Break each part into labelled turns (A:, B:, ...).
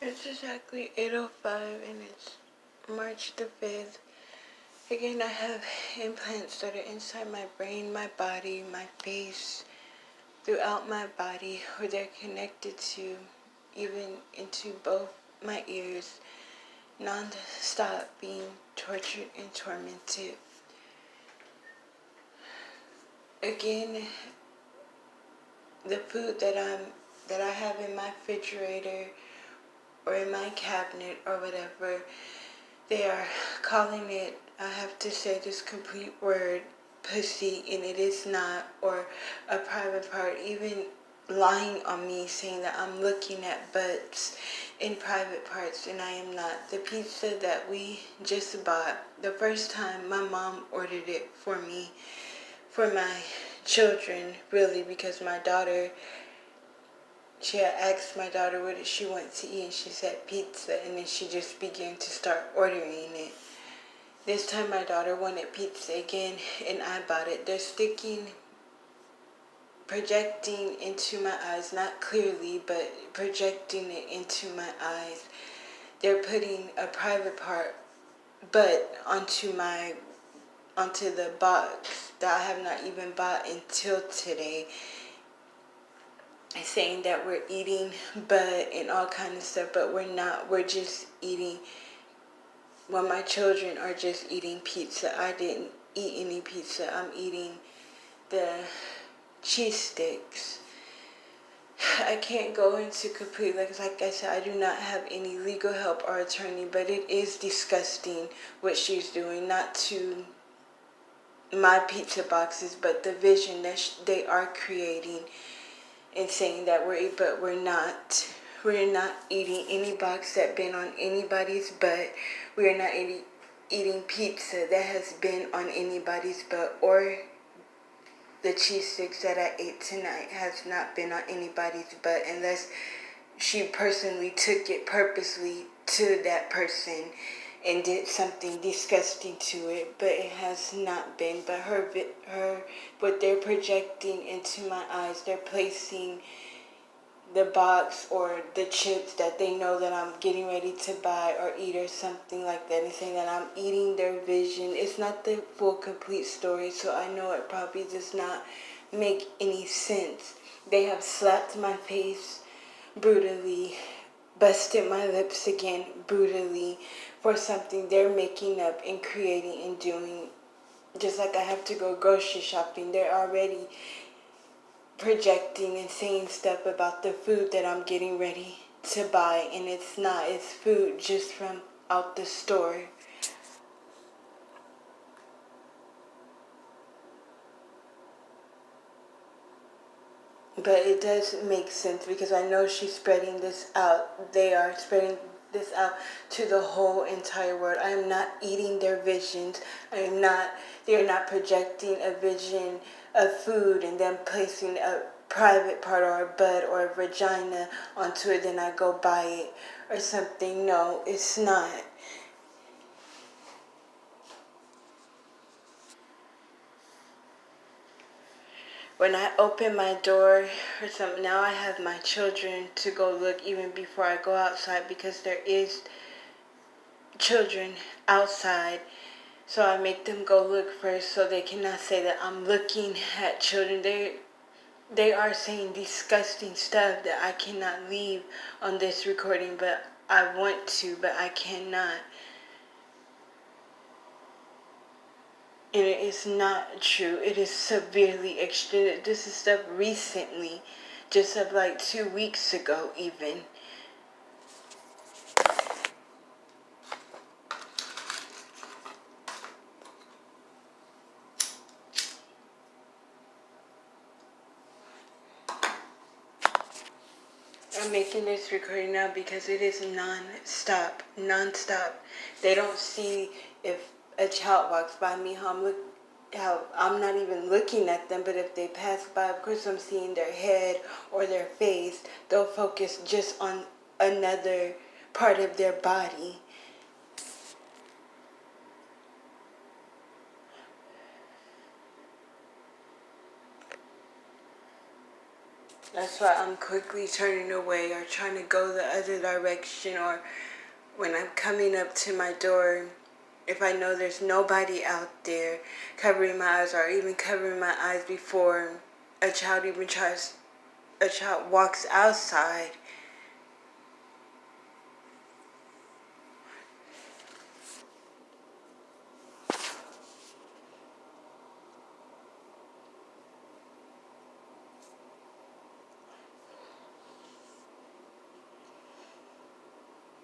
A: It's exactly 8:05 and it's March the 5th. Again, I have implants that are inside my brain, my body, my face, throughout my body, where they're connected to, even into both my ears, non-stop being tortured and tormented. Again, the food that I have in my refrigerator or in my cabinet or whatever, they are calling it, I have to say this complete word, pussy, and it is not, or a private part, even lying on me saying that I'm looking at butts in private parts, and I am not. The pizza that we just bought, the first time my mom ordered it for me, for my children, really, because my daughter, she had asked my daughter what did she want to eat, and she said pizza, and then she just began to start ordering it. This time my daughter wanted pizza again, and I bought it. They're projecting into my eyes, not clearly, but projecting it into my eyes. They're putting a private part, but onto the box that I have not even bought until today, saying that we're eating butt and all kind of stuff, but we're not. We're just eating. Well, my children are just eating pizza. I didn't eat any pizza. I'm eating the cheese sticks. I can't go into complete, like I said, I do not have any legal help or attorney, but it is disgusting what she's doing, not to my pizza boxes, but the vision that they are creating and saying that we're not eating any box that been on anybody's butt. We are not eating pizza that has been on anybody's butt, or the cheese sticks that I ate tonight has not been on anybody's butt, unless she personally took it purposely to that person and did something disgusting to it, but it has not been. But what they're projecting into my eyes, they're placing the box or the chips that they know that I'm getting ready to buy or eat or something like that, and saying that I'm eating their vision. It's not the full complete story, so I know it probably does not make any sense. They have slapped my face brutally, busted my lips again brutally for something they're making up and creating and doing. Just like I have to go grocery shopping, they're already projecting and saying stuff about the food that I'm getting ready to buy, and it's not. It's food just from out the store. But it does make sense because I know she's spreading this out. They are spreading this out to the whole entire world. I am not eating their visions. They're not projecting a vision of food and then placing a private part or a butt or a vagina onto it, then I go buy it or something. No, it's not. When I open my door or something, now I have my children to go look even before I go outside, because there is children outside. So I make them go look first so they cannot say that I'm looking at children. They are saying disgusting stuff that I cannot leave on this recording, but I want to, but I cannot. And it is not true. It is severely extended. This is stuff recently, just of like 2 weeks ago even. I'm making this recording now because it is non-stop. They don't see if a child walks by me, how I'm not even looking at them, but if they pass by, of course I'm seeing their head or their face. They'll focus just on another part of their body. That's why I'm quickly turning away or trying to go the other direction, or when I'm coming up to my door, if I know there's nobody out there, covering my eyes, or even covering my eyes before a child walks outside.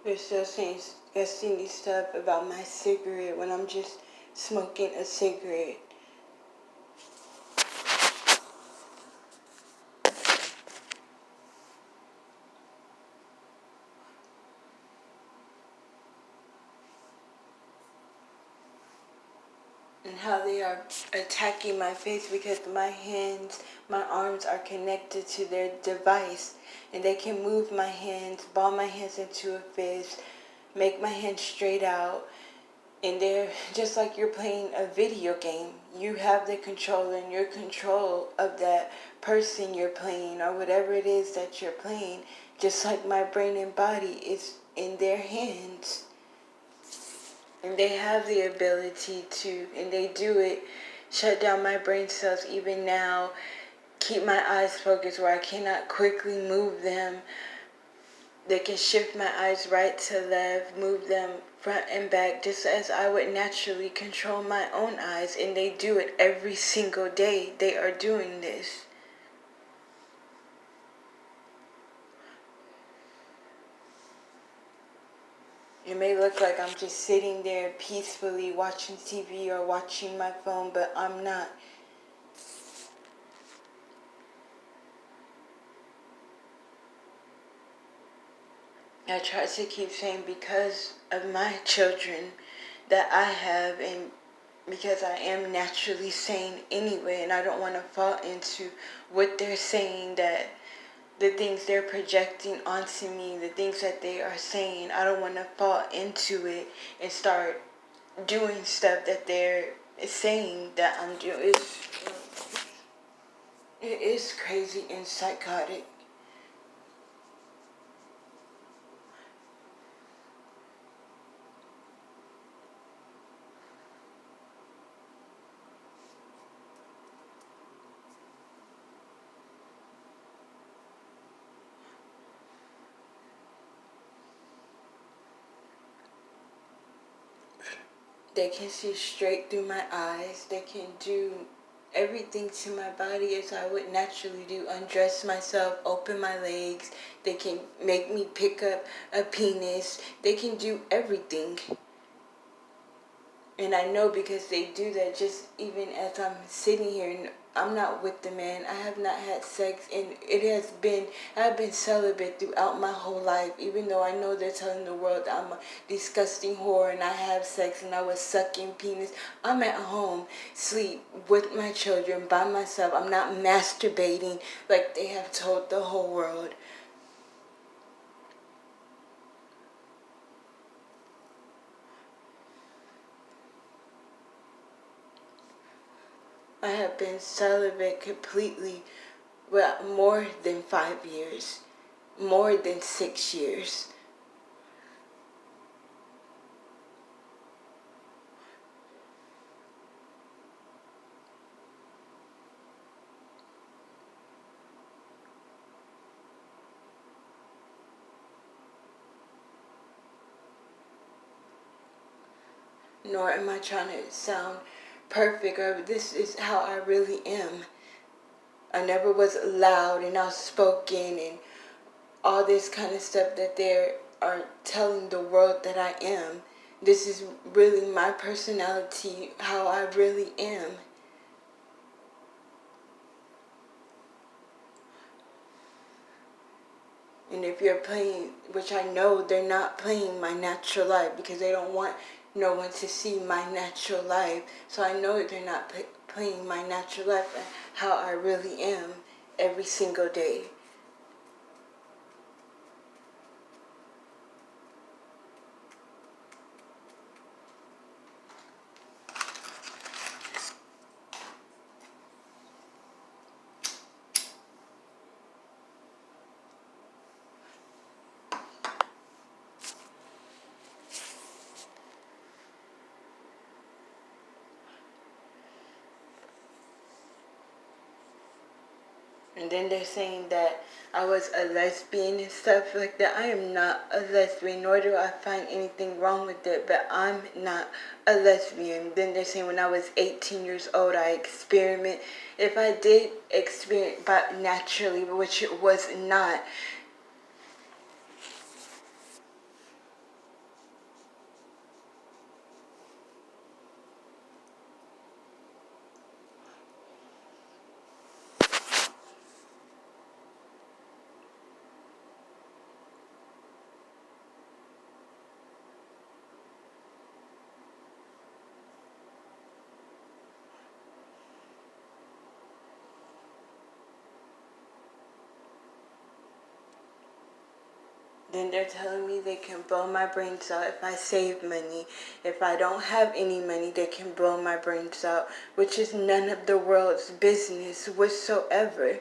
A: They're still saying disgusting stuff about my cigarette when I'm just smoking a cigarette. And how they are attacking my face because my arms are connected to their device. And they can move my hands, ball my hands into a fist, make my hands straight out. And they're just like you're playing a video game. You have the control, and you're control of that person you're playing or whatever it is that you're playing. Just like my brain and body is in their hands. And they have the ability to, and they do it, shut down my brain cells even now, keep my eyes focused where I cannot quickly move them. They can shift my eyes right to left, move them front and back, just as I would naturally control my own eyes. And they do it every single day. They are doing this. It may look like I'm just sitting there peacefully watching TV or watching my phone, but I'm not. I try to keep saying because of my children that I have, and because I am naturally sane anyway, and I don't want to fall into what they're saying, that the things they're projecting onto me, the things that they are saying, I don't want to fall into it and start doing stuff that they're saying that I'm doing. It is crazy and psychotic. They can see straight through my eyes. They can do everything to my body as I would naturally do. Undress myself, open my legs. They can make me pick up a penis. They can do everything. And I know because they do that just even as I'm sitting here and I'm not with the man. I have not had sex, and I've been celibate throughout my whole life, even though I know they're telling the world that I'm a disgusting whore and I have sex and I was sucking penis. I'm at home, sleep with my children by myself. I'm not masturbating like they have told the whole world. I have been celibate completely, well, more than 5 years, more than 6 years. Nor am I trying to sound perfect, or this is how I really am. I never was loud and outspoken and all this kind of stuff that they are telling the world that I am. This is really my personality, how I really am. And if you're playing, which I know they're not playing my natural life because they don't want no one to see my natural life. So I know they're not playing my natural life and how I really am every single day. And then they're saying that I was a lesbian and stuff like that. I am not a lesbian, nor do I find anything wrong with it, but I'm not a lesbian. Then they're saying when I was 18 years old, I experiment. If I did experiment but naturally, which it was not, then they're telling me they can blow my brains out if I save money. If I don't have any money, they can blow my brains out, which is none of the world's business whatsoever.